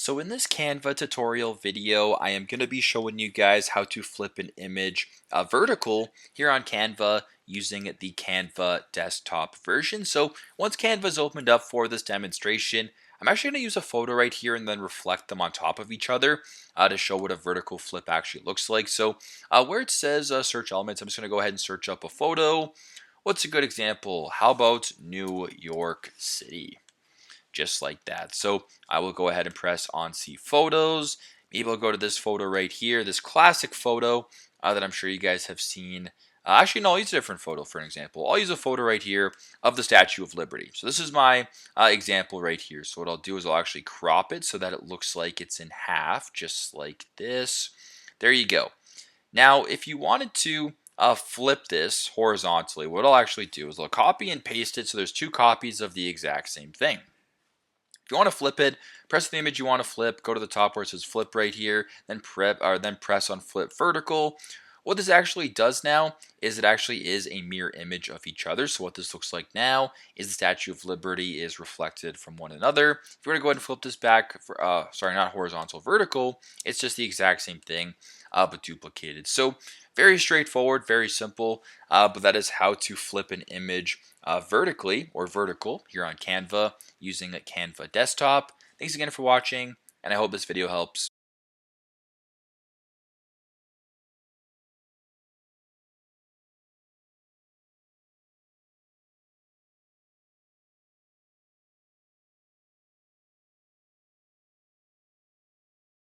So in this Canva tutorial video, I am going to be showing you guys how to flip an image vertical here on Canva using the Canva desktop version. So once Canva is opened up for this demonstration, I'm actually going to use a photo right here and then reflect them on top of each other to show what a vertical flip actually looks like. So where it says search elements, I'm just going to go ahead and search up a photo. What's a good example? How about New York City? Just like that. So I will go ahead and press on see photos. Maybe I'll go to this photo right here, this classic photo that I'm sure you guys have seen. Actually, no, I'll use a different photo for an example. I'll use a photo right here of the Statue of Liberty. So this is my example right here. So what I'll do is I'll actually crop it so that it looks like it's in half, just like this. There you go. Now, if you wanted to flip this horizontally, what I'll actually do is I'll copy and paste it so there's two copies of the exact same thing. If you want to flip it, press the image you want to flip, go to the top where it says flip right here, then press on flip vertical. What this actually does now is it actually is a mirror image of each other. So what this looks like now is the Statue of Liberty is reflected from one another. If you were to go ahead and flip this back, sorry, not horizontal, vertical, it's just the exact same thing, but duplicated. So very straightforward, very simple, but that is how to flip an image vertically or vertical here on Canva using a Canva desktop. Thanks again for watching, and I hope this video helps.